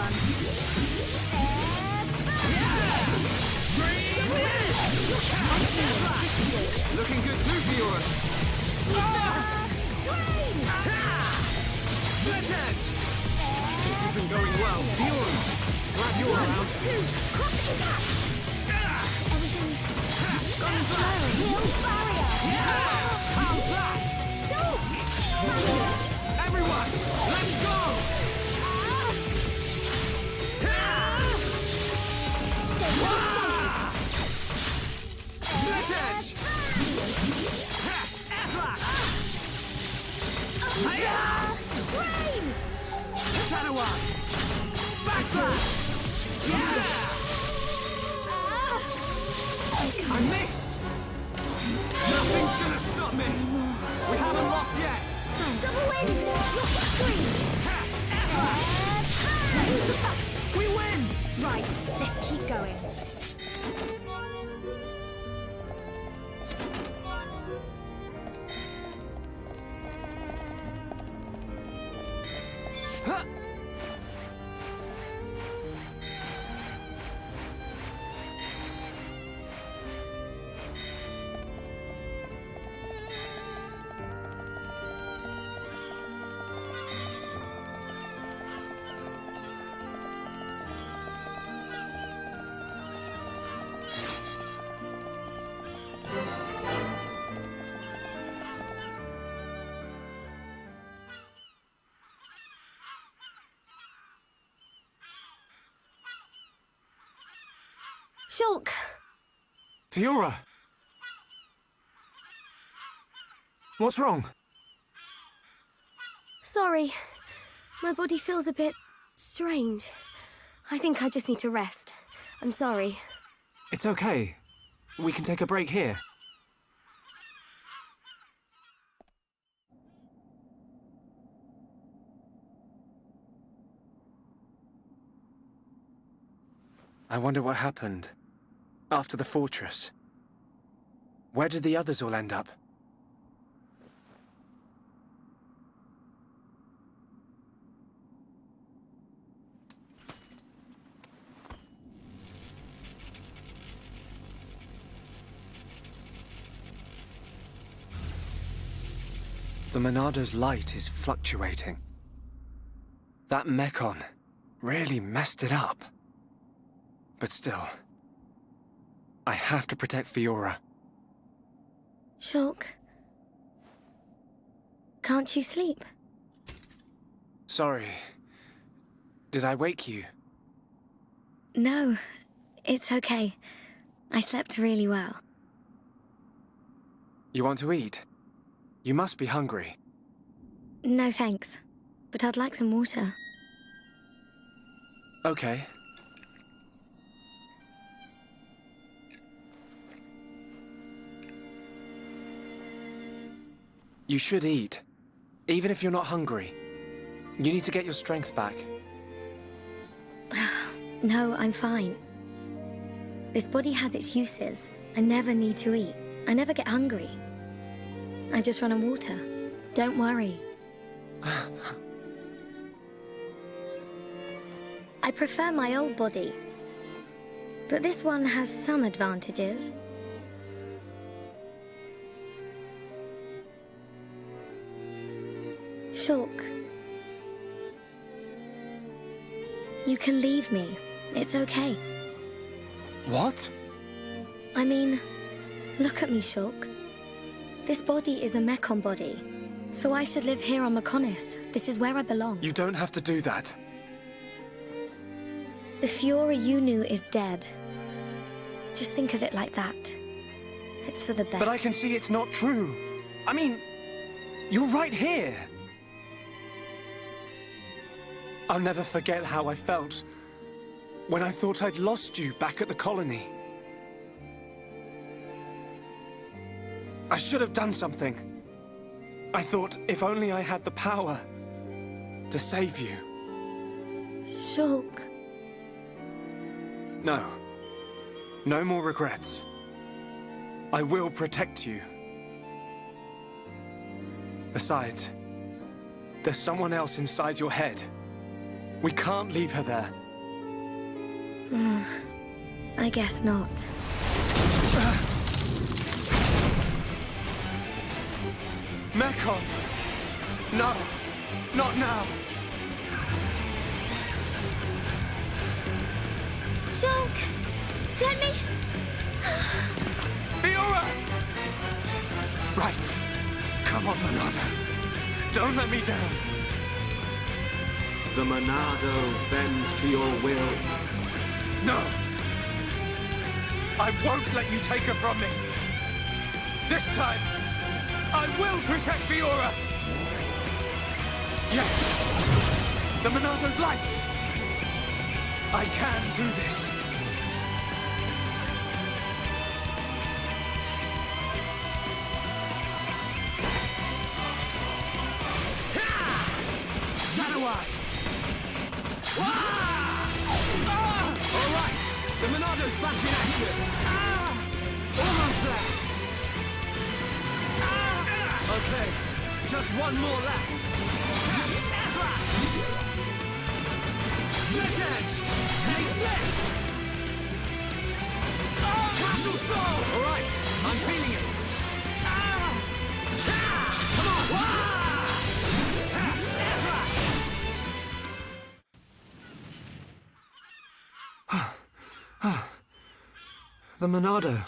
one. Looking good too, Fiora. Train! Split edge. This isn't going well. Fiora, glad you're around. Two! Crossing gap! Everything's gone slow. Hill barrier! How's that? Shulk! Everyone, let's go! Split edge! Train! Shadow one! Backslash! Yeah! I missed! Nothing's gonna stop me! We haven't lost yet! Double wind! Scream! We win! Right, let's keep going. Huh. Shulk! Fiora! What's wrong? Sorry. My body feels a bit strange. I think I just need to rest. I'm sorry. It's okay. We can take a break here. I wonder what happened after the fortress. Where did the others all end up? The Monado's light is fluctuating. That Mekon really messed it up. But still, I have to protect Fiora. Shulk. Can't you sleep? Sorry. Did I wake you? No, it's okay. I slept really well. You want to eat? You must be hungry. No thanks, but I'd like some water. Okay. You should eat, even if you're not hungry. You need to get your strength back. No, I'm fine. This body has its uses. I never need to eat. I never get hungry. I just run on water. Don't worry. I prefer my old body. But this one has some advantages. Shulk. You can leave me. It's okay. What? I mean, look at me, Shulk. This body is a Mekon body, so I should live here on Mekonis. This is where I belong. You don't have to do that. The Fiora you knew is dead. Just think of it like that. It's for the best. But I can see it's not true. I mean, you're right here. I'll never forget how I felt when I thought I'd lost you back at the colony. I should have done something. I thought if only I had the power to save you. Shulk. No. No more regrets. I will protect you. Besides, there's someone else inside your head. We can't leave her there. I guess not. Mekon! No! Not now! Shulk! Let me... Fiora! Right. Come on, Monado. Don't let me down. The Monado bends to your will. No! I won't let you take her from me! This time, I will protect Fiora! Yes! The Monado's light! I can do this! Shadow Eye! All right, the Monado's back in action. Almost there. Okay, just one more left. Split edge. Take this. Castle Soul. All right, I'm feeling it. Come on. The Monado.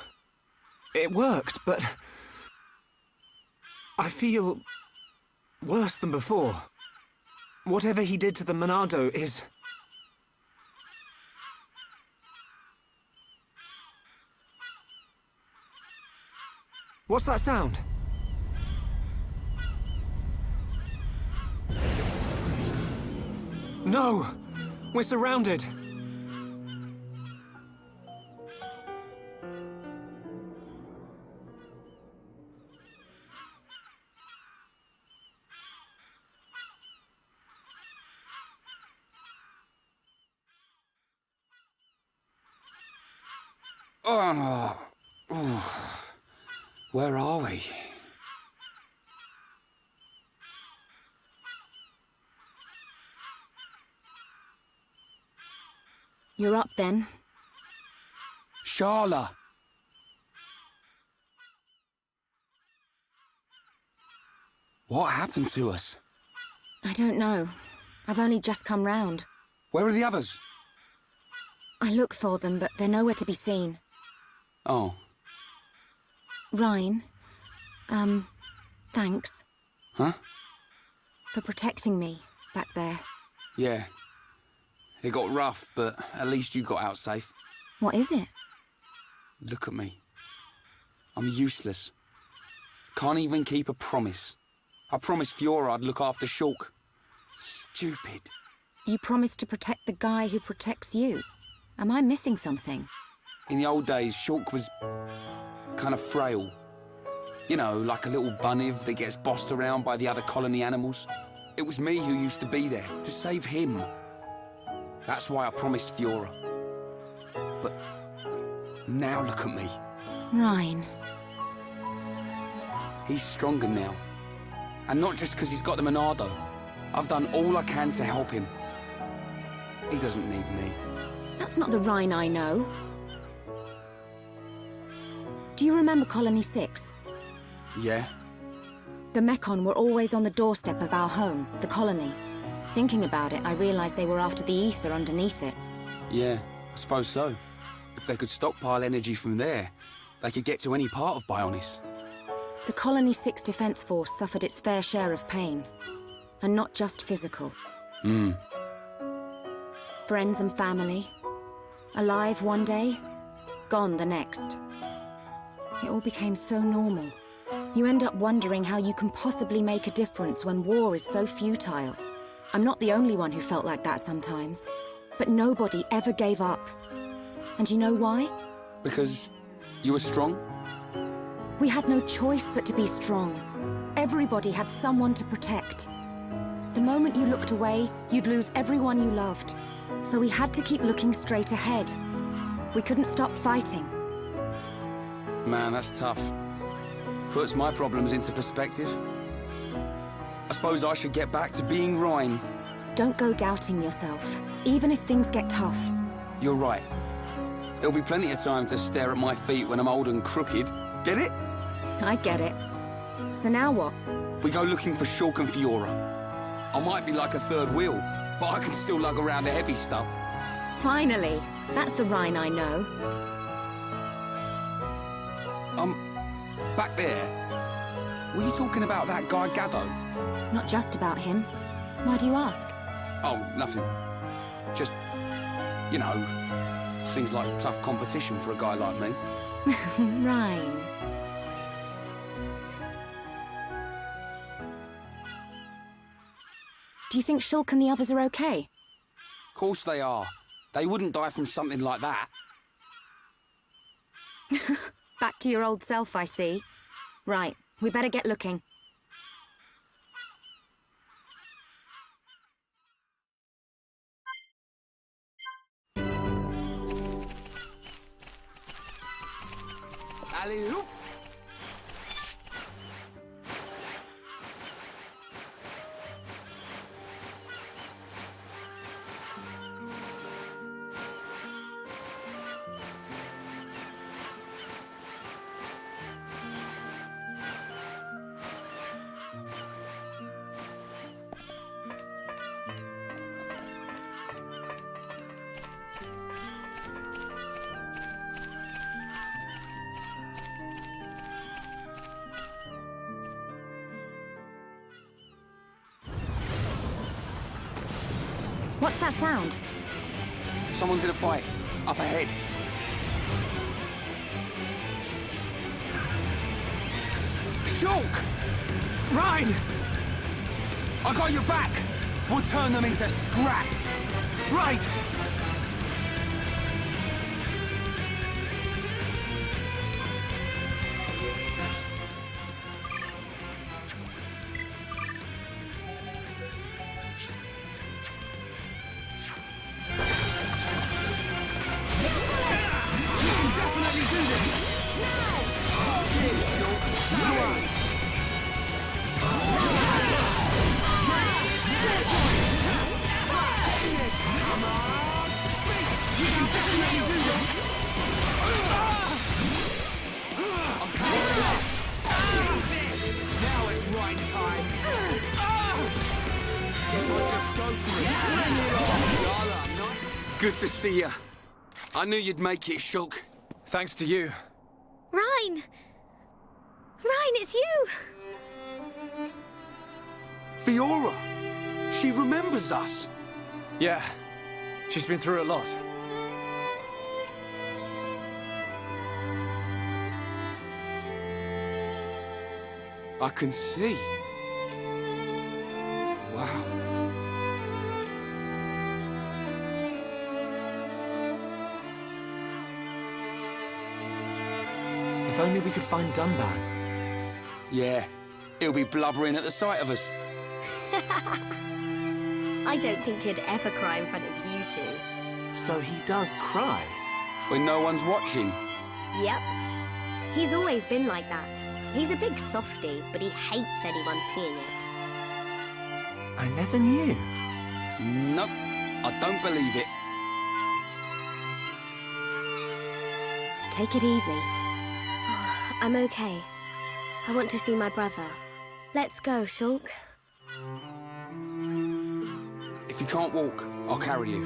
It worked, but... I feel... worse than before. Whatever he did to the Monado is... What's that sound? No! We're surrounded! Where are we? You're up then. Sharla! What happened to us? I don't know. I've only just come round. Where are the others? I look for them, but they're nowhere to be seen. Oh. Ryan, thanks. Huh? For protecting me back there. Yeah. It got rough, but at least you got out safe. What is it? Look at me. I'm useless. Can't even keep a promise. I promised Fiora I'd look after Shulk. Stupid. You promised to protect the guy who protects you. Am I missing something? In the old days, Shulk was kind of frail. You know, like a little bunniv that gets bossed around by the other colony animals. It was me who used to be there, to save him. That's why I promised Fiora. But now look at me. Ryan. He's stronger now. And not just because he's got the Monado. I've done all I can to help him. He doesn't need me. That's not the Ryan I know. Do you remember Colony 6? Yeah? The Mekon were always on the doorstep of our home, the colony. Thinking about it, I realized they were after the ether underneath it. Yeah, I suppose so. If they could stockpile energy from there, they could get to any part of Bionis. The Colony 6 Defense Force suffered its fair share of pain. And not just physical. Friends and family. Alive one day, gone the next. It all became so normal. You end up wondering how you can possibly make a difference when war is so futile. I'm not the only one who felt like that sometimes. But nobody ever gave up. And you know why? Because you were strong? We had no choice but to be strong. Everybody had someone to protect. The moment you looked away, you'd lose everyone you loved. So we had to keep looking straight ahead. We couldn't stop fighting. Man, that's tough. Puts my problems into perspective. I suppose I should get back to being Ryan. Don't go doubting yourself, even if things get tough. You're right. There'll be plenty of time to stare at my feet when I'm old and crooked. Get it? I get it. So now what? We go looking for Shulk and Fiora. I might be like a third wheel, but I can still lug around the heavy stuff. Finally! That's the Rhine I know. Back there. Were you talking about that guy Gaddo? Not just about him. Why do you ask? Oh, nothing. Just, you know, seems like tough competition for a guy like me. Rhine. Do you think Shulk and the others are okay? Of course they are. They wouldn't die from something like that. Back to your old self, I see. Right, we better get looking. Alley-oop! What's that sound? Someone's in a fight. Up ahead. Shulk! Rhine! I got your back! We'll turn them into scrap! Right! Good to see you. I knew you'd make it, Shulk. Thanks to you. Rhine! Rhine, it's you! Fiora! She remembers us. Yeah, she's been through a lot. I can see. Wow. If only we could find Dunbar. Yeah, he'll be blubbering at the sight of us. I don't think he'd ever cry in front of you two. So he does cry? When no one's watching. Yep. He's always been like that. He's a big softie, but he hates anyone seeing it. I never knew. Nope, I don't believe it. Take it easy. I'm okay. I want to see my brother. Let's go, Shulk. If you can't walk, I'll carry you.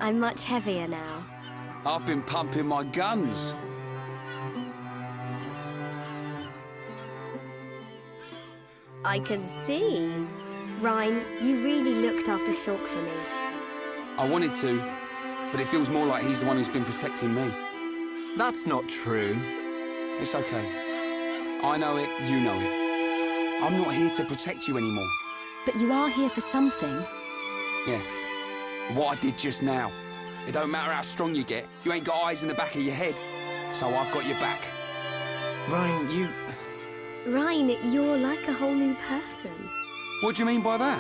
I'm much heavier now. I've been pumping my guns. I can see. Rhine, you really looked after Shulk for me. I wanted to, but it feels more like he's the one who's been protecting me. That's not true. It's okay. I know it, you know it. I'm not here to protect you anymore. But you are here for something. Yeah. What I did just now. It don't matter how strong you get, you ain't got eyes in the back of your head. So I've got your back. Rhine, you... Rhine, you're like a whole new person. What do you mean by that?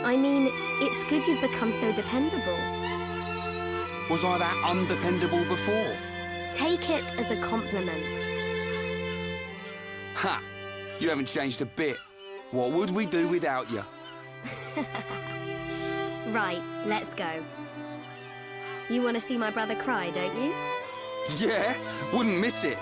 I mean, it's good you've become so dependable. Was I that undependable before? Take it as a compliment. Ha! You haven't changed a bit. What would we do without you? Right, let's go. You want to see my brother cry, don't you? Yeah, wouldn't miss it.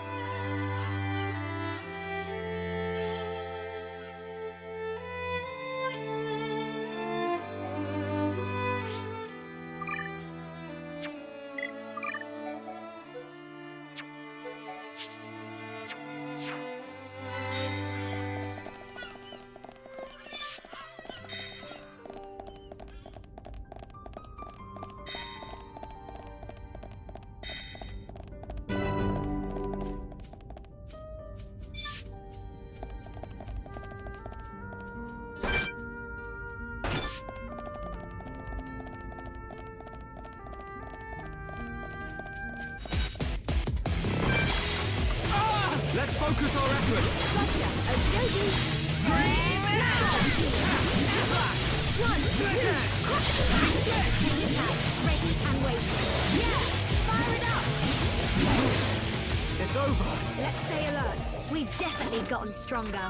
Let's focus our efforts. Gotcha. Okey-dokey. One, two. Ready and waiting. Yeah, fire it up. It's over. Let's stay alert. We've definitely gotten stronger.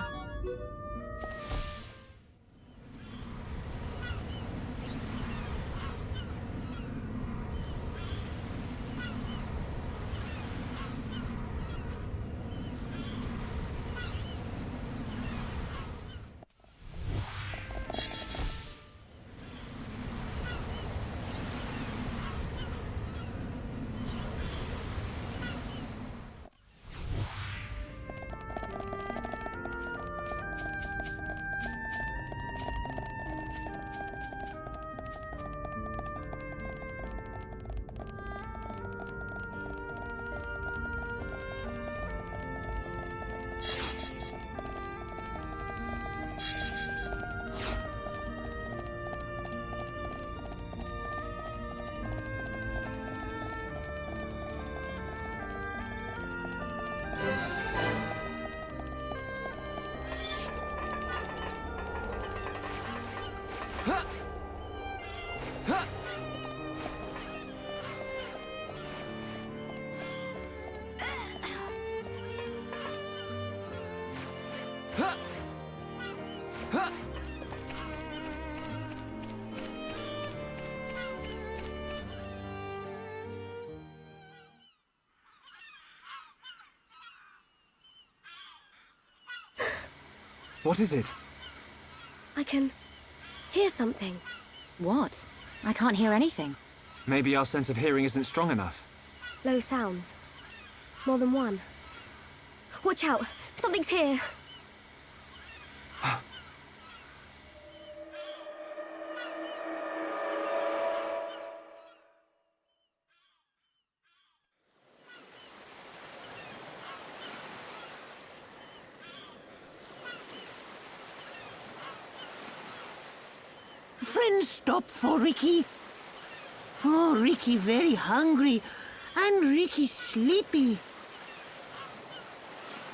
What is it? I can hear something. What? I can't hear anything. Maybe our sense of hearing isn't strong enough. Low sounds. More than one. Watch out! Something's here! Friends stop for Ricky. Oh, Ricky very hungry, and Ricky sleepy.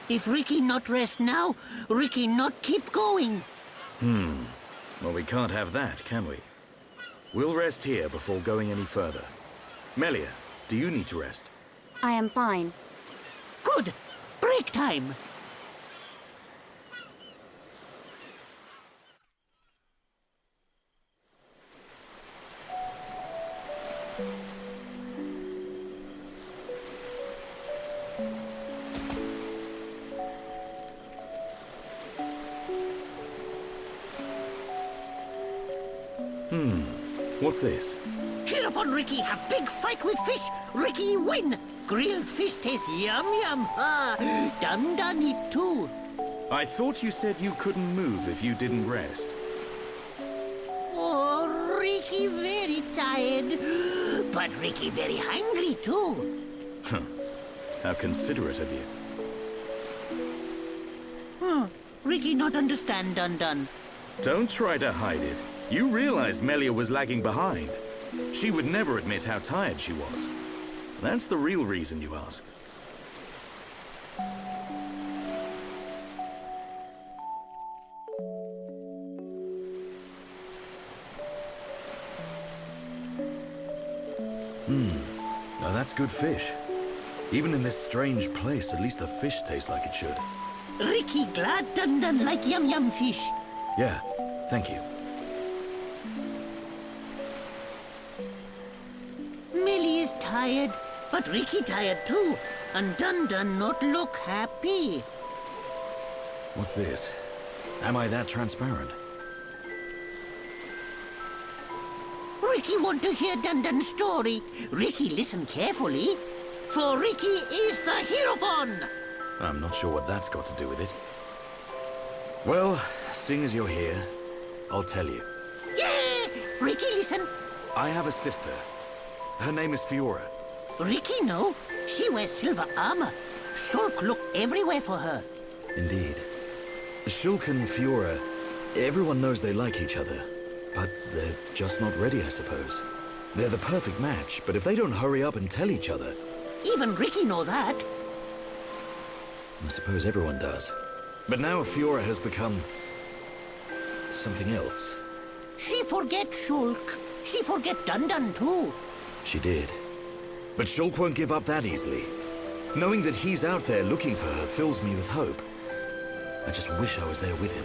If Ricky not rest now, Ricky not keep going. Well, we can't have that, can we? We'll rest here before going any further. Melia, do you need to rest? I am fine. Good. Break time. What's this? Hereupon Ricky have big fight with fish. Ricky win. Grilled fish taste yum yum. Ah, done it too. I thought you said you couldn't move if you didn't rest. Oh, Ricky very tired, but Ricky very hungry too. How considerate of you. Ricky not understand, Dun. Don't try to hide it. You realized Melia was lagging behind. She would never admit how tired she was. That's the real reason you ask. Now that's good fish. Even in this strange place, at least the fish tastes like it should. Ricky glad Dun like yum yum fish. Yeah, thank you. tired, but Ricky tired too. And Dun not look happy. What's this? Am I that transparent? Ricky want to hear Dun story. Ricky listen carefully. For Ricky is the hero pawn. I'm not sure what that's got to do with it. Well, seeing as you're here, I'll tell you. Yeah! Ricky listen. I have a sister. Her name is Fiora. Ricky know. She wears silver armor. Shulk look everywhere for her. Indeed. Shulk and Fiora, everyone knows they like each other. But they're just not ready, I suppose. They're the perfect match, but if they don't hurry up and tell each other... Even Ricky know that. I suppose everyone does. But now Fiora has become... something else. She forget Shulk. She forget Dun too. She did. But Shulk won't give up that easily. Knowing that he's out there looking for her fills me with hope. I just wish I was there with him.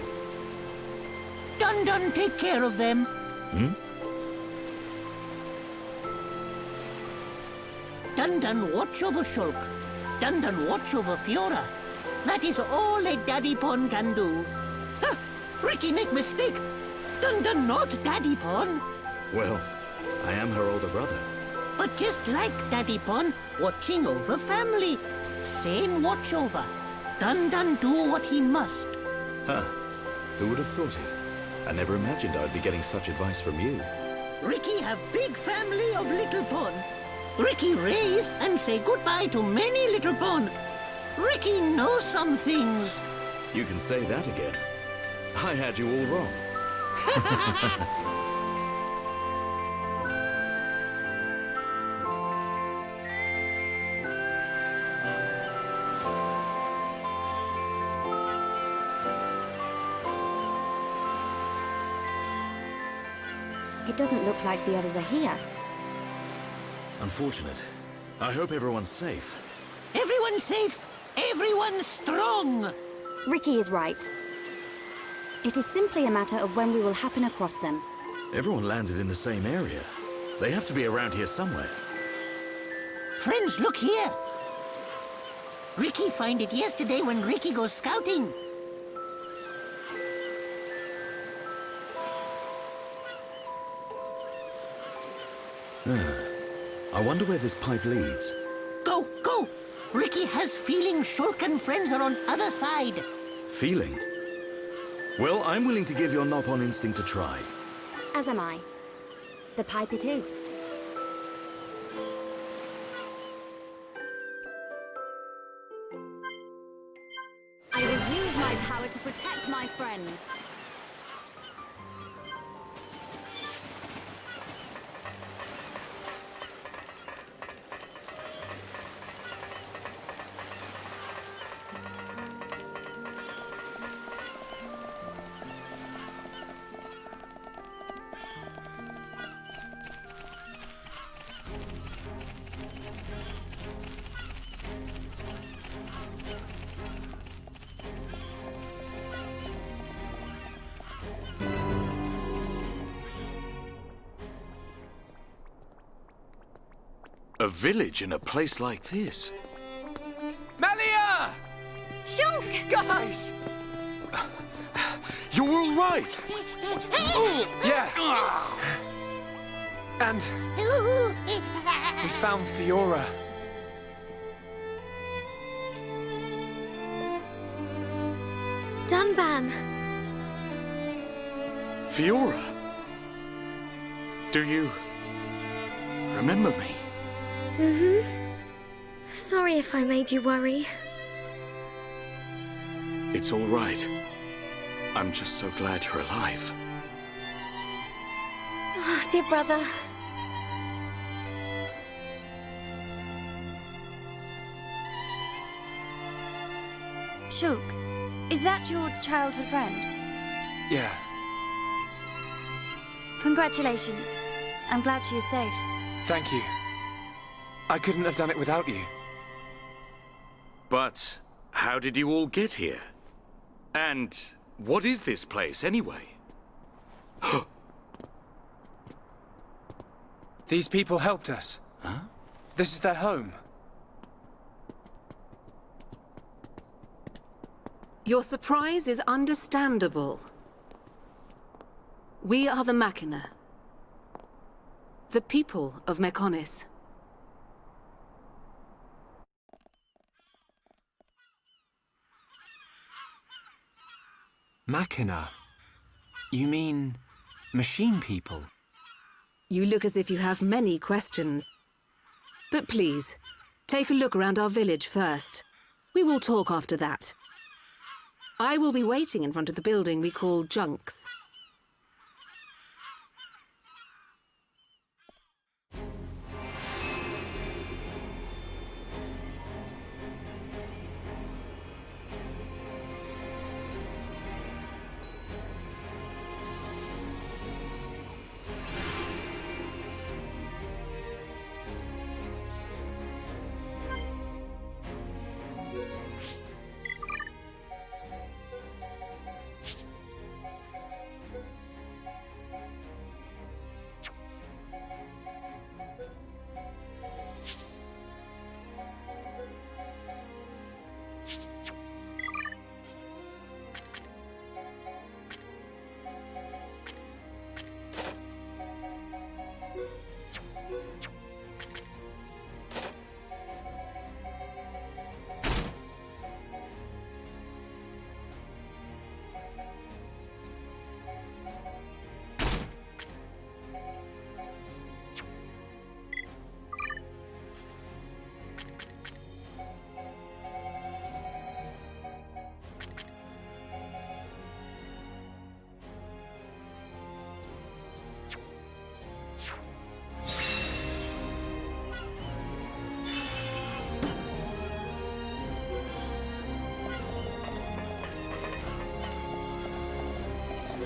Dun take care of them. Hmm? Dun watch over Shulk. Dun watch over Fiora. That is all a Daddy Pawn can do. Huh, Ricky make mistake. Dun not Daddy Pawn. Well, I am her older brother. But just like Daddy Pawn, watching over family. Same watch over. Dun do what he must. Huh. Who would have thought it? I never imagined I'd be getting such advice from you. Ricky have big family of little pawn. Ricky raise and say goodbye to many little pawn. Ricky knows some things. You can say that again. I had you all wrong. It doesn't look like the others are here. Unfortunate. I hope everyone's safe. Everyone's safe. Everyone's strong. Ricky is right. It is simply a matter of when we will happen across them. Everyone landed in the same area. They have to be around here somewhere. Friends, look here. Ricky find it yesterday when Ricky goes scouting. I wonder where this pipe leads. Go! Ricky has feeling Shulk and friends are on other side. Feeling? Well, I'm willing to give your knock-on instinct a try. As am I. The pipe it is. I will use my power to protect my friends. A village in a place like this? Melia! Shulk! Guys! You're all right! Yeah. And we found Fiora. Dunban! Fiora? Do you remember me? Sorry if I made you worry. It's all right. I'm just so glad you're alive. Oh, dear brother. Shulk, is that your childhood friend? Yeah. Congratulations. I'm glad she is safe. Thank you. I couldn't have done it without you. But how did you all get here? And what is this place, anyway? These people helped us. Huh? This is their home. Your surprise is understandable. We are the Machina. The people of Mechonis. Machina? You mean machine people? You look as if you have many questions. But please, take a look around our village first. We will talk after that. I will be waiting in front of the building we call Junks.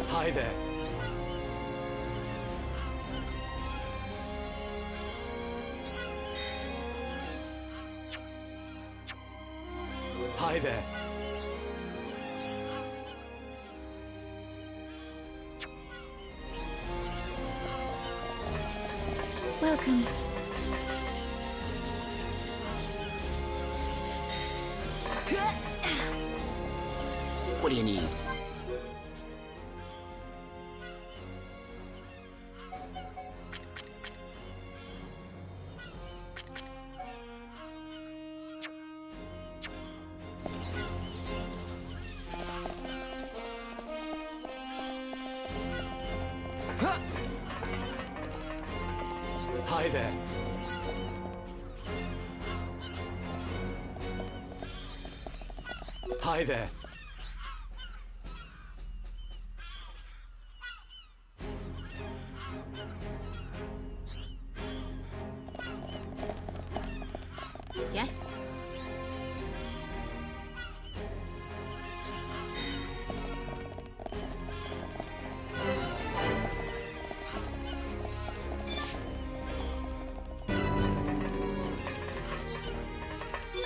Hi there. Hi there. Welcome. What do you need? Hi there. Hi there. Yes?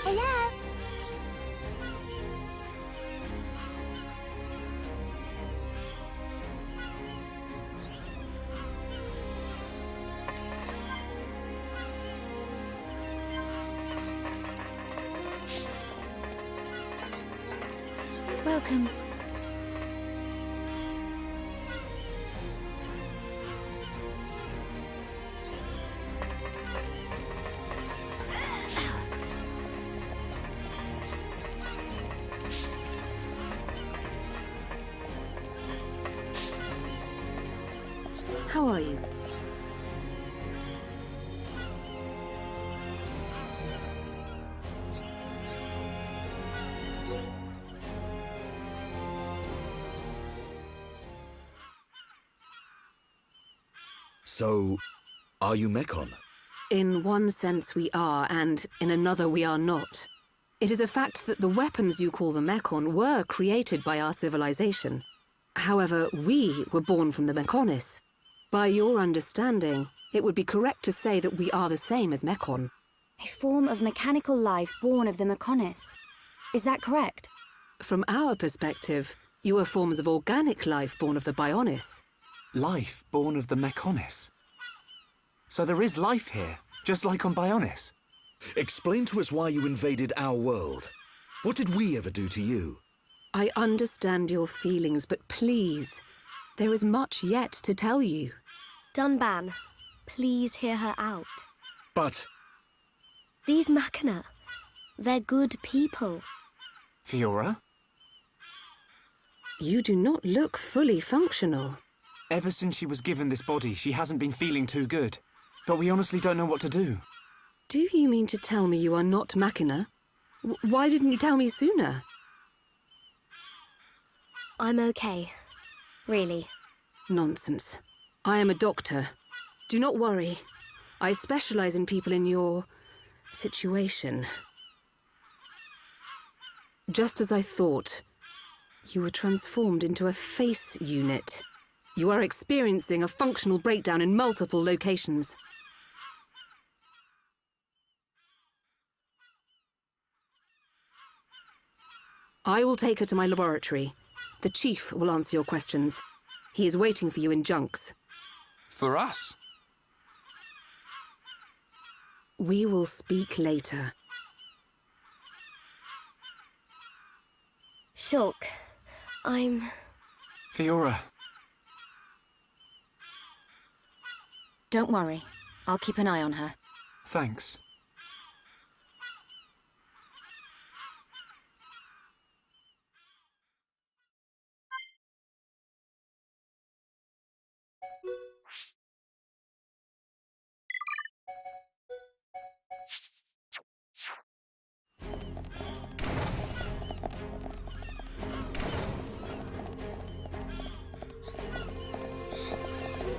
Hello? Welcome. How are you? So, are you Mechon? In one sense we are, and in another we are not. It is a fact that the weapons you call the Mechon were created by our civilization. However, we were born from the Mechonis. By your understanding, it would be correct to say that we are the same as Mechon. A form of mechanical life born of the Mechonis. Is that correct? From our perspective, you are forms of organic life born of the Bionis. Life born of the Mechonis. So there is life here, just like on Bionis. Explain to us why you invaded our world. What did we ever do to you? I understand your feelings, but please, there is much yet to tell you. Dunban, please hear her out. But... These Machina, they're good people. Fiora? You do not look fully functional. Ever since she was given this body, she hasn't been feeling too good. But we honestly don't know what to do. Do you mean to tell me you are not Machina? Why didn't you tell me sooner? I'm okay. Really. Nonsense. I am a doctor. Do not worry. I specialize in people in your situation. Just as I thought, you were transformed into a face unit. You are experiencing a functional breakdown in multiple locations. I will take her to my laboratory. The Chief will answer your questions. He is waiting for you in Junks. For us? We will speak later. Shulk, I'm... Fiora. Don't worry. I'll keep an eye on her. Thanks.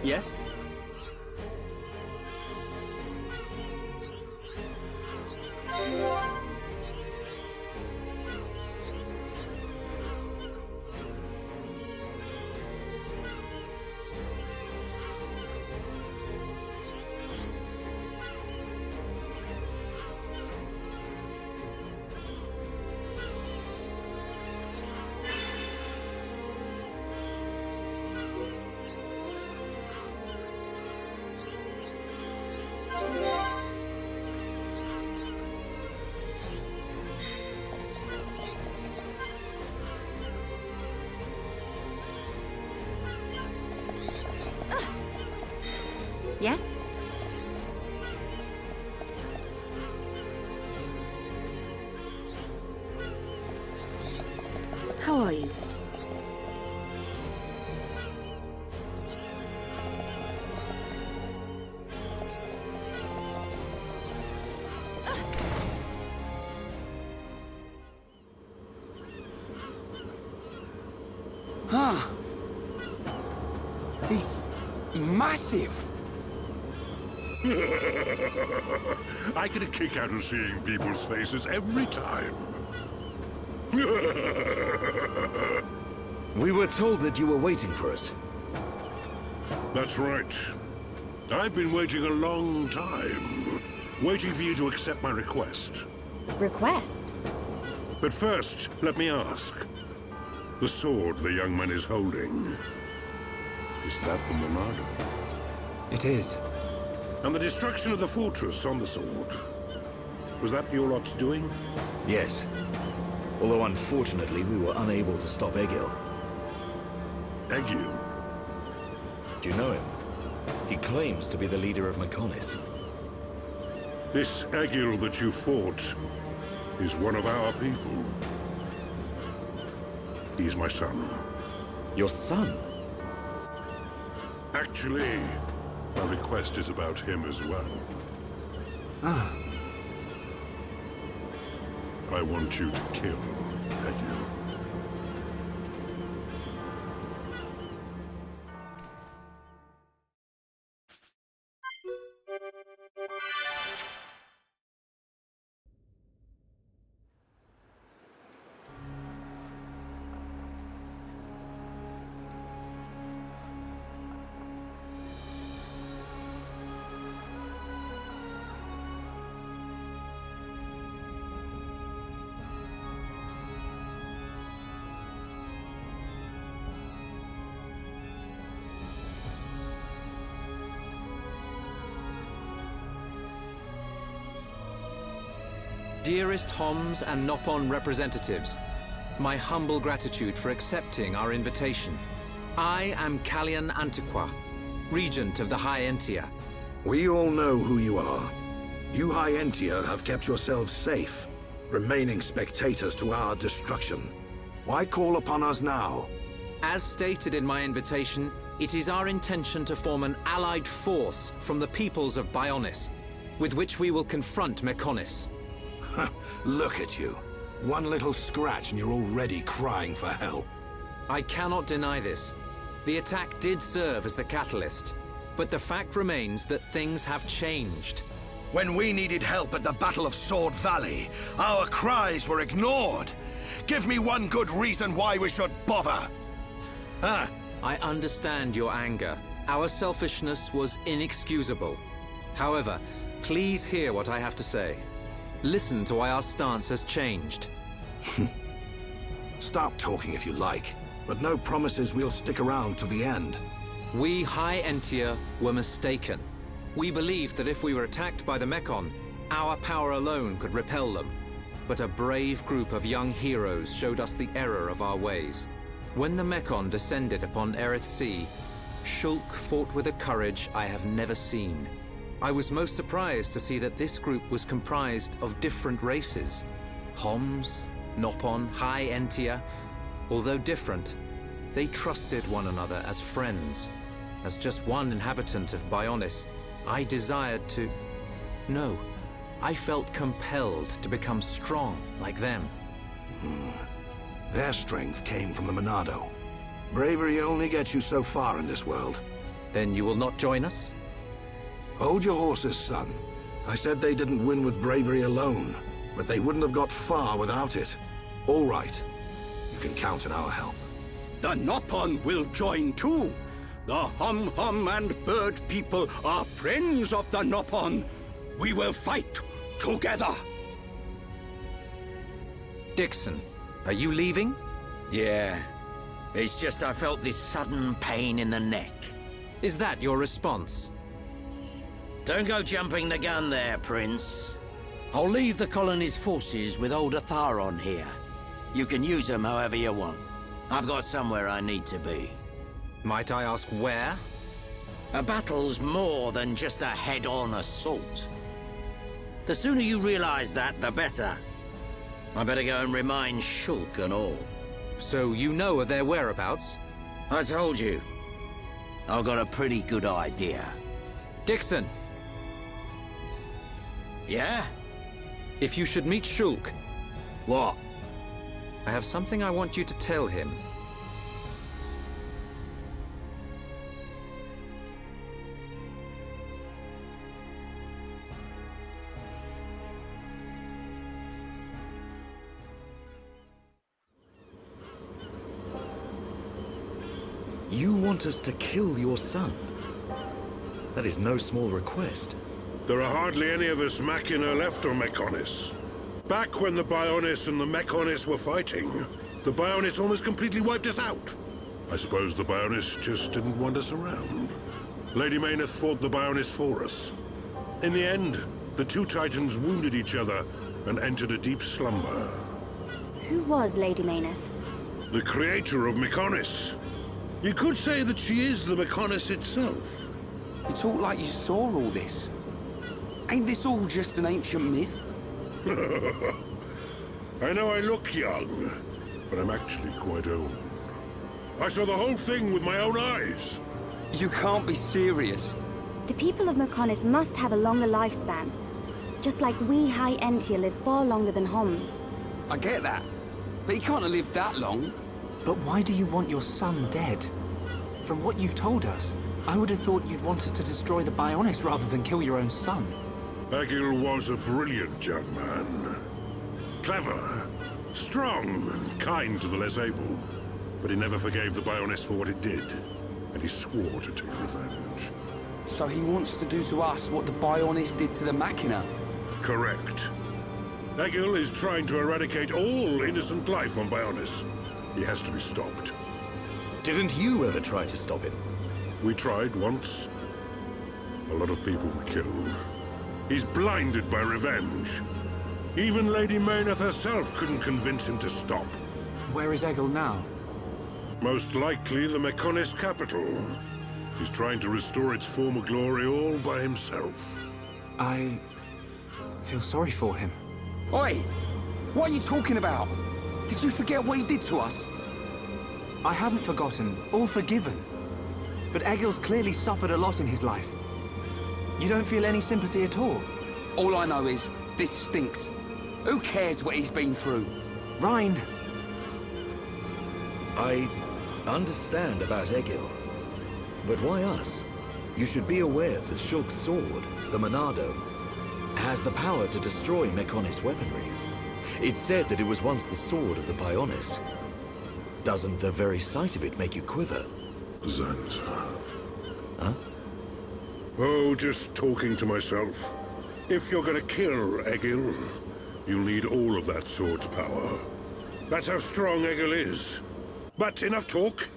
Yes? Yes? How are you? Huh. He's massive. I get a kick out of seeing people's faces every time. We were told that you were waiting for us. That's right. I've been waiting a long time. Waiting for you to accept my request. Request? But first, let me ask. The sword the young man is holding, is that the Monado? It is. And the destruction of the fortress on the sword, was that your lot's doing? Yes. Although unfortunately we were unable to stop Egil. Egil? Do you know him? He claims to be the leader of Mechonis. This Egil that you fought is one of our people. He's my son. Your son? Actually, my request is about him as well. Ah. I want you to kill Egil. Dearest Homs and Nopon representatives, my humble gratitude for accepting our invitation. I am Kallian Antiqua, Regent of the High Entia. We all know who you are. You High Entia have kept yourselves safe, remaining spectators to our destruction. Why call upon us now? As stated in my invitation, it is our intention to form an allied force from the peoples of Bionis, with which we will confront Mechonis. Look at you. One little scratch and you're already crying for help. I cannot deny this. The attack did serve as the catalyst, but the fact remains that things have changed. When we needed help at the Battle of Sword Valley, our cries were ignored. Give me one good reason why we should bother. Huh? I understand your anger. Our selfishness was inexcusable. However, please hear what I have to say. Listen to why our stance has changed. Stop talking if you like, but no promises we'll stick around to the end. We High Entia were mistaken. We believed that if we were attacked by the Mechon, our power alone could repel them. But a brave group of young heroes showed us the error of our ways. When the Mechon descended upon Erith Sea, Shulk fought with a courage I have never seen. I was most surprised to see that this group was comprised of different races. Homs, Nopon, High Entia. Although different, they trusted one another as friends. As just one inhabitant of Bionis, I desired to... No, I felt compelled to become strong like them. Their strength came from the Monado. Bravery only gets you so far in this world. Then you will not join us? Hold your horses, son. I said they didn't win with bravery alone, but they wouldn't have got far without it. All right. You can count on our help. The Nopon will join too. The Hum-Hum and Bird people are friends of the Nopon. We will fight together. Dixon, are you leaving? Yeah. It's just I felt this sudden pain in the neck. Is that your response? Don't go jumping the gun there, Prince. I'll leave the colony's forces with old Atharon here. You can use them however you want. I've got somewhere I need to be. Might I ask where? A battle's more than just a head-on assault. The sooner you realize that, the better. I better go and remind Shulk and all. So you know of their whereabouts? I told you. I've got a pretty good idea. Dixon! Yeah? If you should meet Shulk... What? I have something I want you to tell him. You want us to kill your son? That is no small request. There are hardly any of us Machina left on Mechonis. Back when the Bionis and the Mechonis were fighting, the Bionis almost completely wiped us out. I suppose the Bionis just didn't want us around. Lady Mayneth fought the Bionis for us. In the end, the two Titans wounded each other and entered a deep slumber. Who was Lady Mayneth? The creator of Mechonis. You could say that she is the Mechonis itself. You talk like you saw all this. Ain't this all just an ancient myth? I know I look young, but I'm actually quite old. I saw the whole thing with my own eyes. You can't be serious. The people of Mechonis must have a longer lifespan. Just like we High Entia live far longer than Homs. I get that, but he can't have lived that long. But why do you want your son dead? From what you've told us, I would have thought you'd want us to destroy the Bionis rather than kill your own son. Agil was a brilliant young man. Clever, strong, and kind to the less able. But he never forgave the Bionis for what it did, and he swore to take revenge. So he wants to do to us what the Bionis did to the Machina? Correct. Agil is trying to eradicate all innocent life on Bionis. He has to be stopped. Didn't you ever try to stop him? We tried once. A lot of people were killed. He's blinded by revenge. Even Lady Mayneth herself couldn't convince him to stop. Where is Egil now? Most likely the Mechonis capital. He's trying to restore its former glory all by himself. I feel sorry for him. Oi! What are you talking about? Did you forget what he did to us? I haven't forgotten or forgiven. But Egil's clearly suffered a lot in his life. You don't feel any sympathy at all? All I know is, this stinks. Who cares what he's been through? Rhine! I understand about Egil. But why us? You should be aware that Shulk's sword, the Monado, has the power to destroy Mechonis weaponry. It's said that it was once the sword of the Bionis. Doesn't the very sight of it make you quiver? Zanza. Huh? Oh, just talking to myself. If you're gonna kill Egil, you'll need all of that sword's power. That's how strong Egil is. But enough talk.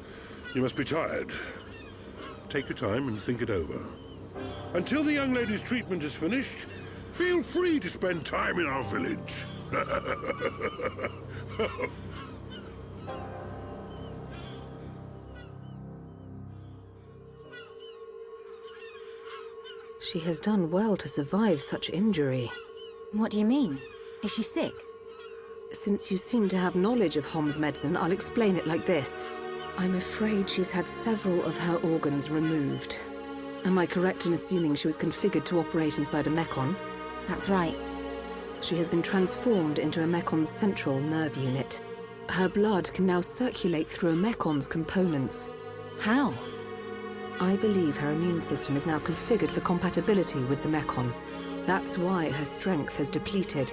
You must be tired. Take your time and think it over. Until the young lady's treatment is finished, feel free to spend time in our village. She has done well to survive such injury. What do you mean? Is she sick? Since you seem to have knowledge of Hom's medicine, I'll explain it like this. I'm afraid she's had several of her organs removed. Am I correct in assuming she was configured to operate inside a mechon? That's right. She has been transformed into a mecon's central nerve unit. Her blood can now circulate through a mecon's components. How? I believe her immune system is now configured for compatibility with the mechon. That's why her strength has depleted.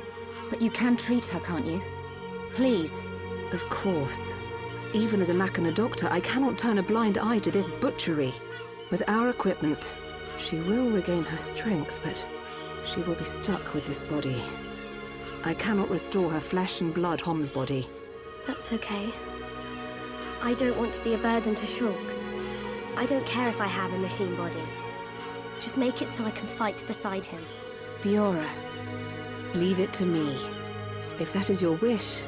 But you can treat her, can't you? Please. Of course. Even as a Machina doctor, I cannot turn a blind eye to this butchery. With our equipment, she will regain her strength, but she will be stuck with this body. I cannot restore her flesh and blood Hom's body. That's okay. I don't want to be a burden to Shulk. I don't care if I have a machine body. Just make it so I can fight beside him. Fiora. Leave it to me. If that is your wish,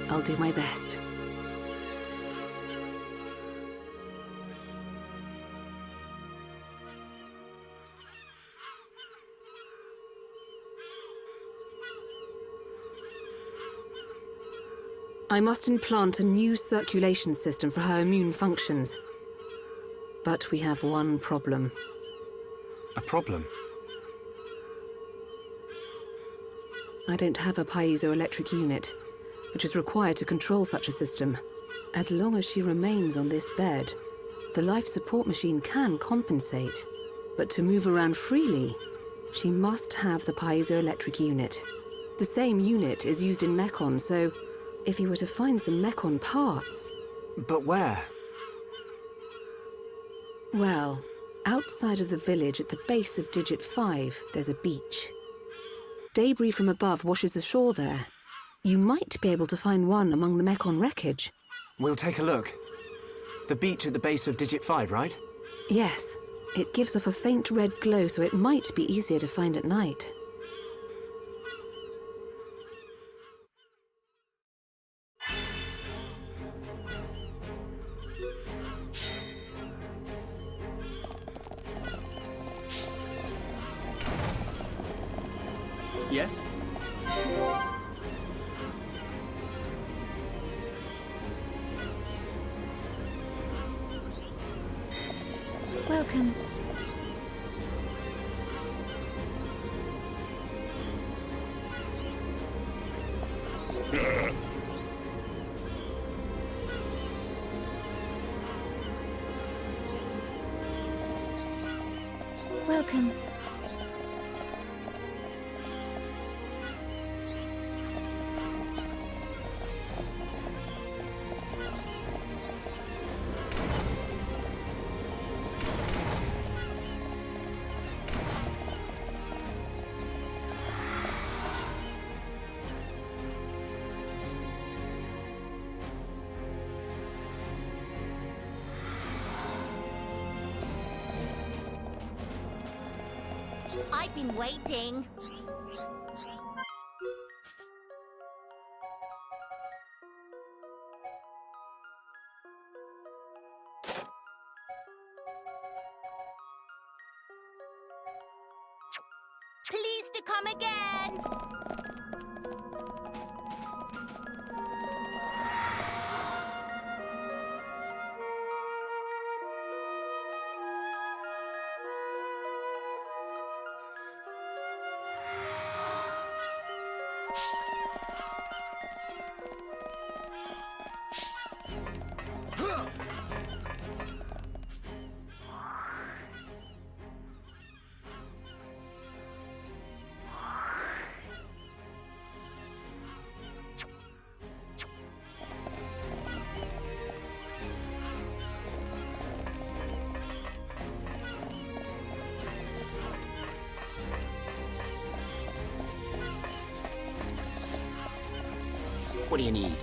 I'll do my best. I must implant a new circulation system for her immune functions. But we have one problem. A problem? I don't have a piezoelectric unit, which is required to control such a system. As long as she remains on this bed, the life support machine can compensate. But to move around freely, she must have the piezoelectric unit. The same unit is used in Mechon, so if you were to find some Mechon parts... But where? Well, outside of the village at the base of Digit 5, there's a beach. Debris from above washes ashore there. You might be able to find one among the Mechon wreckage. We'll take a look. The beach at the base of Digit 5, right? Yes. It gives off a faint red glow, so it might be easier to find at night. Yes? Welcome. Welcome. I've been waiting. come again! What do you need?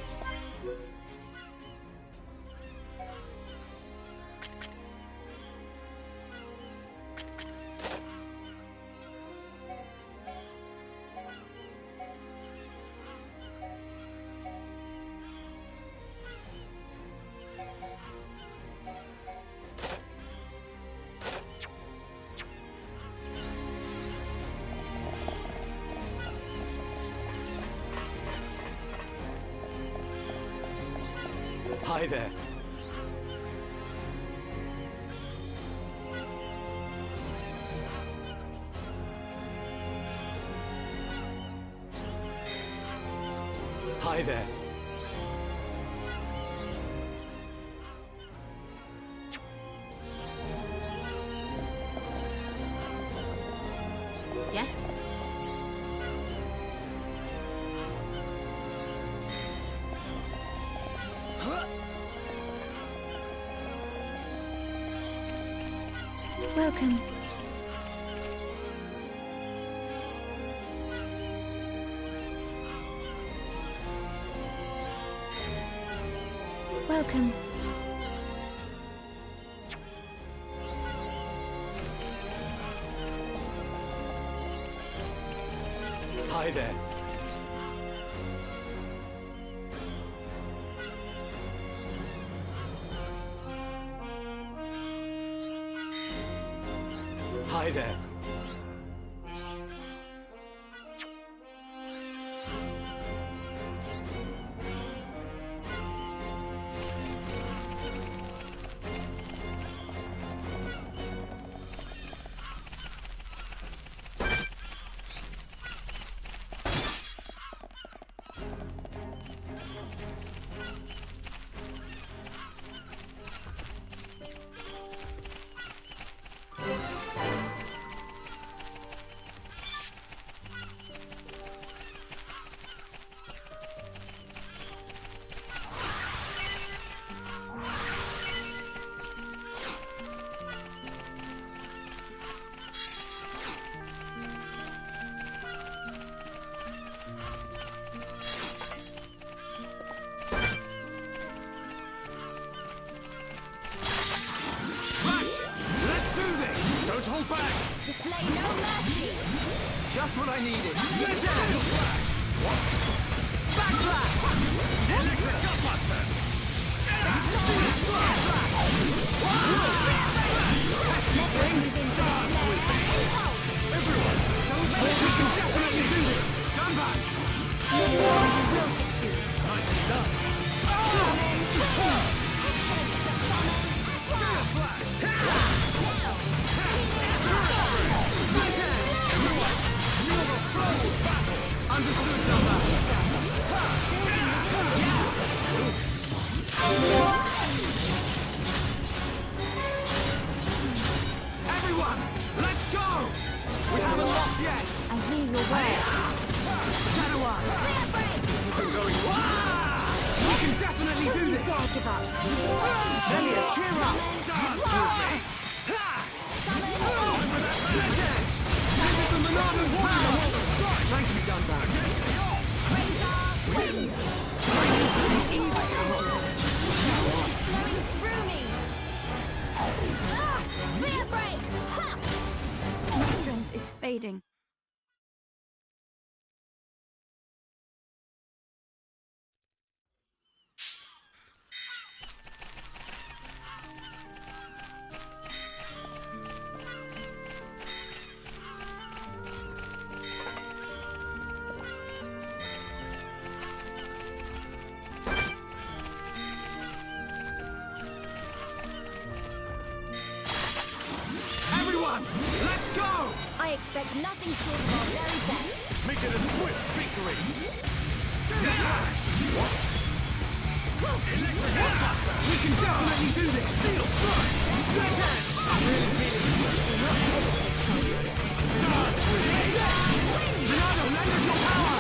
Hi there. Hi there. Yes? Welcome. Welcome. Hi there. Hi there. Don't hold back! Display no mercy! Just what I needed! Backslash! Electric Gutbuster! Dance with me! Everyone, don't wait! We can definitely do this! Done back! Nicely done! Understood, Dumba! Everyone, let's go! We haven't lost yet! I hear your words. Shadow Eye! This isn't going... We can definitely do this! Dare give up. Melia, cheer up! Dance with me! This is the Monado's power! Thank you, Dumba! Spear break! My strength is fading. I expect nothing short of our very best. Make it a swift victory! We can definitely do this! Steel strike! Straight ahead! I'm really feeling it. Do not hesitate. Dance with me! Leonardo, lend us your power!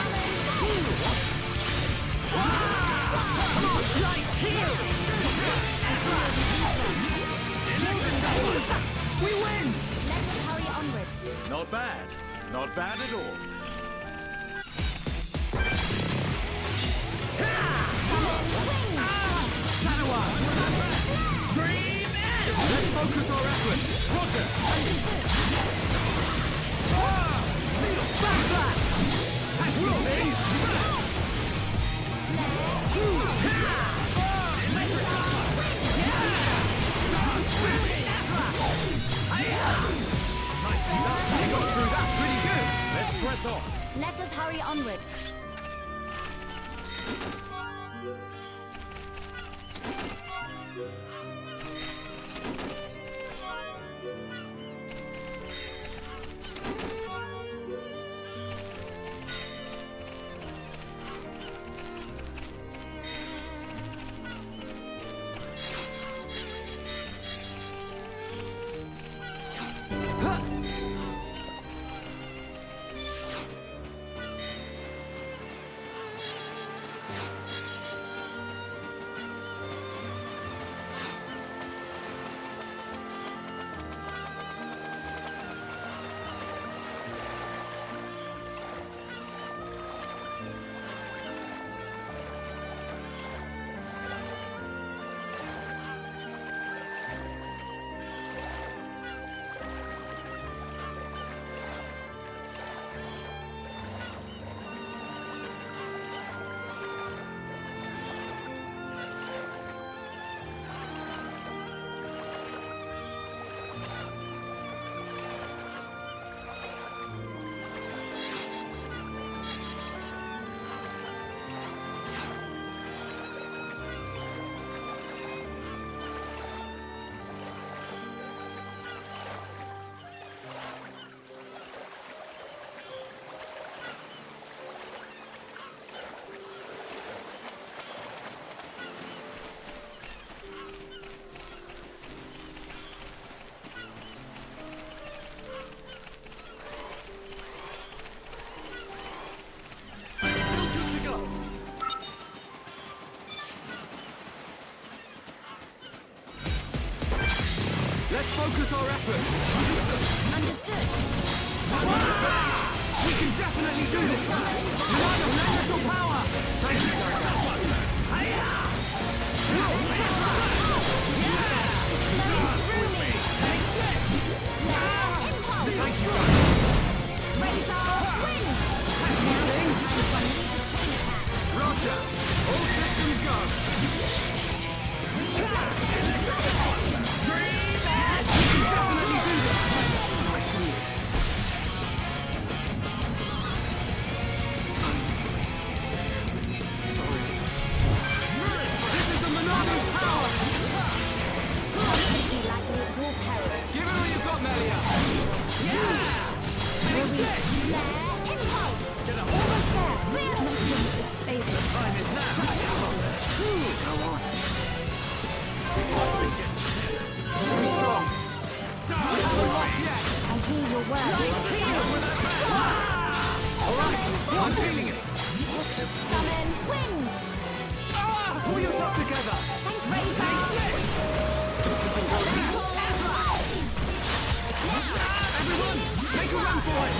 Come on, light here! We win! Let us hurry onwards. Not bad. Not bad at all. Let's focus our efforts. Roger. Steel backlash. As will be. Nicely done. We got through that pretty good. Let's press on. Let us hurry onwards. Let's focus our efforts. Understood. We can definitely do this. Leonardo, lend us your power. Thank you, Director. Thank you. Razor, win! Roger. All systems go. Definitely do this. I see it. Sorry. This is the Monarch's power. You like me at your peril. Give it all you've got, Melia. Yeah. Take this. Impulse! Almost there. Nothing is faded. Time is now. Go on. Be strong. We're lost yet. I hear your words. All right, I'm feeling it. Summon wind! Pull yourself together. Razor! Everyone, make a run for it.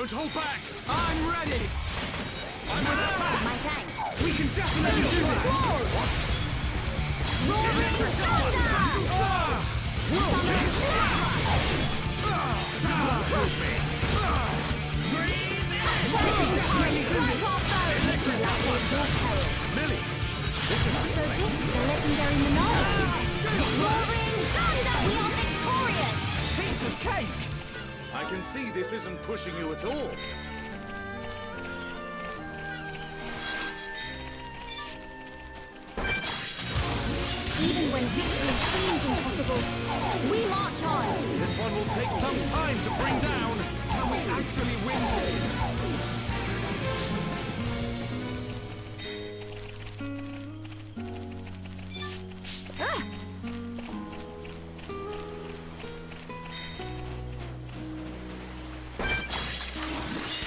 Don't hold back! I'm ready! I'm with our back! My thanks. We can definitely do this! Roaring thunder! Summon Millie! So this is the legendary Monarch. Roaring thunder! We are victorious! Piece of cake! I can see this isn't pushing you at all. Even when victory seems impossible, we march on. This one will take some time to bring down. Can we actually win here?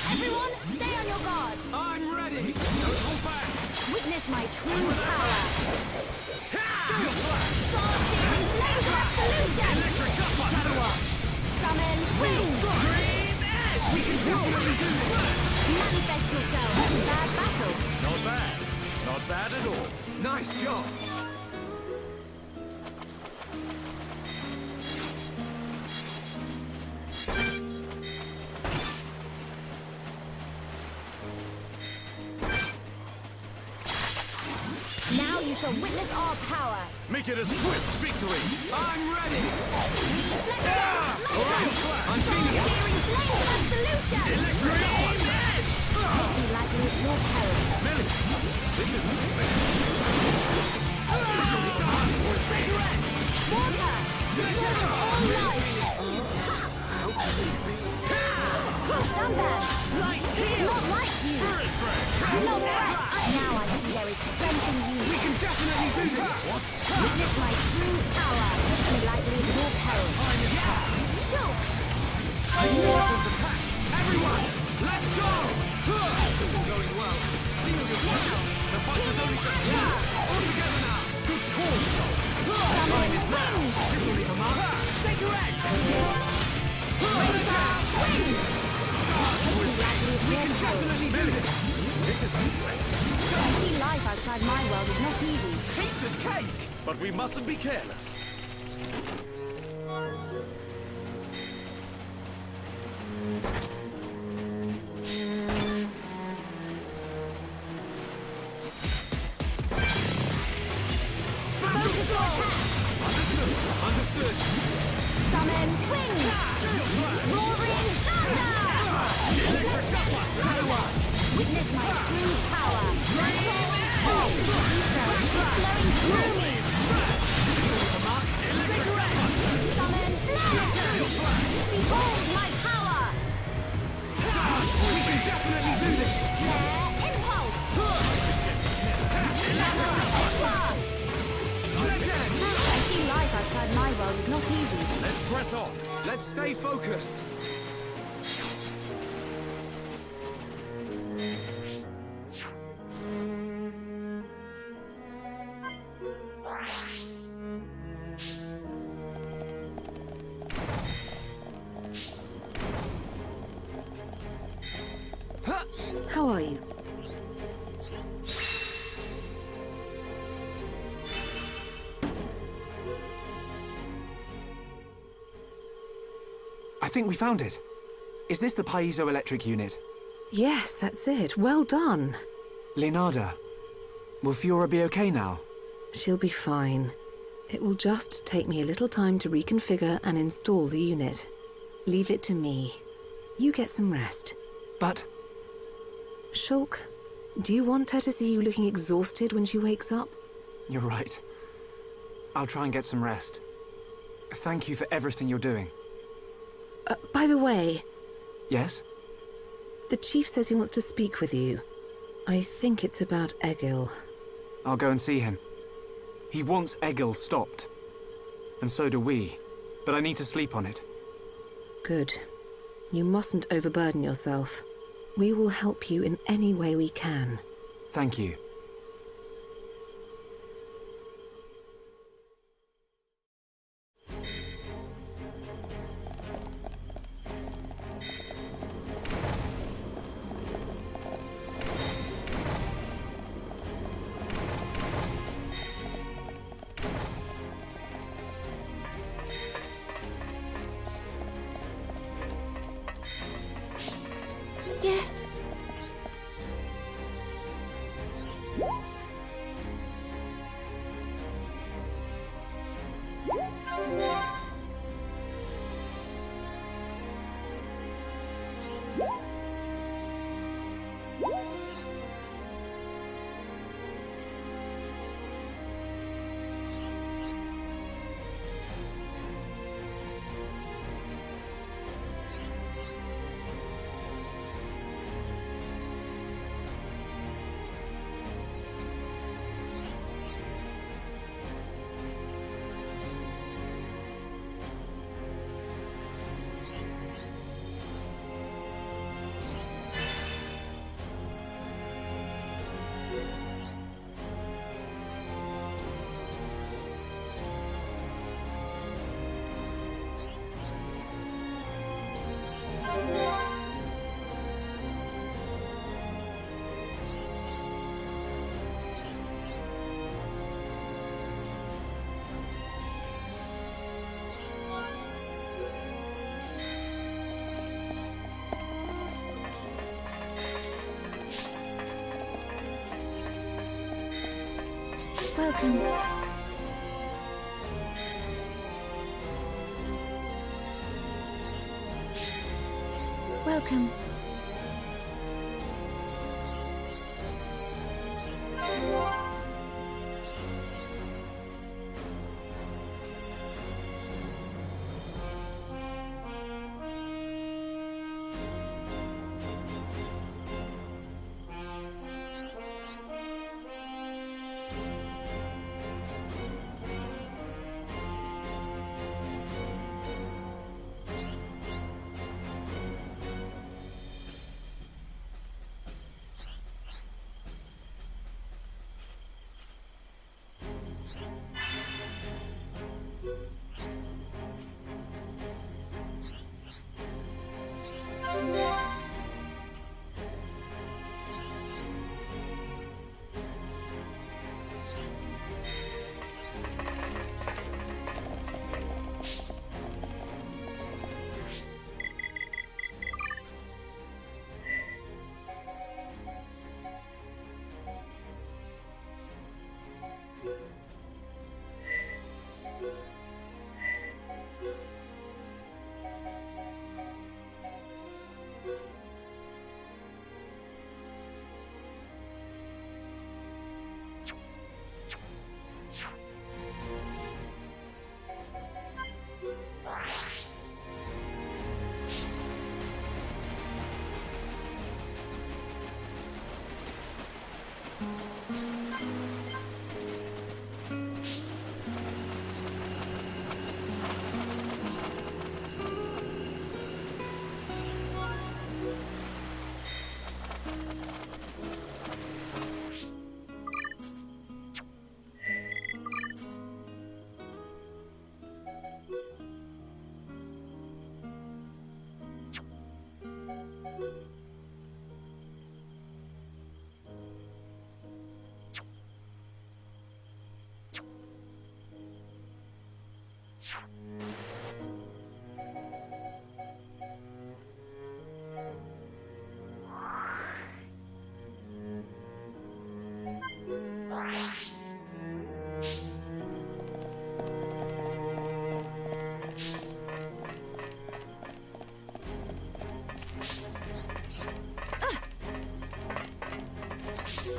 Everyone, stay on your guard. I'm ready! Don't hold back! Witness my true power. Star-searing blaze of absolution. Shadow up. Summon wind. We can definitely do this! Manifest yourself. Bad battle. Not bad. Not bad at all. Nice job! Now you shall witness our power. Make it a swift victory. I'm ready! I'm feeling it. Flames of absolution. Take me lightly at your peril. Millie, this isn't expected. Water. Source of all life. Stand back. It's not like you. Do not fret. Now I see there is strength in you. We can definitely do this! Witness my true power. Take me lightly at your peril. Shulk. Reinforcements attack! Everyone! Let's go! This is going well. Feel your power. The fight is only just started. All together now! Good call, Shulk! Time is now! You will leave a mark. Take your edge! We can definitely do this! This is unexpected. To see life outside my world is not easy. Piece of cake! But we mustn't be careless. Focus your attack. Understood! Summon wind. Roaring thunder. Shadow up. Witness my true power. Flowing through me. Summon flare. Behold my power. We can definitely do this! Flare impulse. I see life outside my world is not easy. Let's press on. Let's stay focused! How are you? I think we found it. Is this the piezoelectric unit? Yes, that's it. Well done. Leonardo, will Fiora be okay now? She'll be fine. It will just take me a little time to reconfigure and install the unit. Leave it to me. You get some rest. But... Shulk, do you want her to see you looking exhausted when she wakes up? You're right. I'll try and get some rest. Thank you for everything you're doing. By the way, Yes? the Chief says he wants to speak with you. I think it's about Egil. I'll go and see him. He wants Egil stopped. And so do we. But I need to sleep on it. Good. You mustn't overburden yourself. We will help you in any way we can. Thank you. Welcome. Welcome.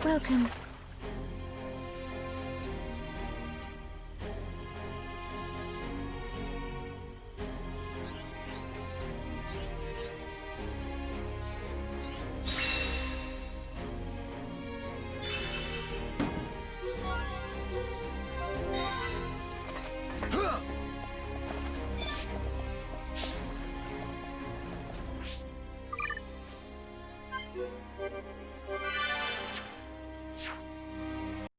Welcome.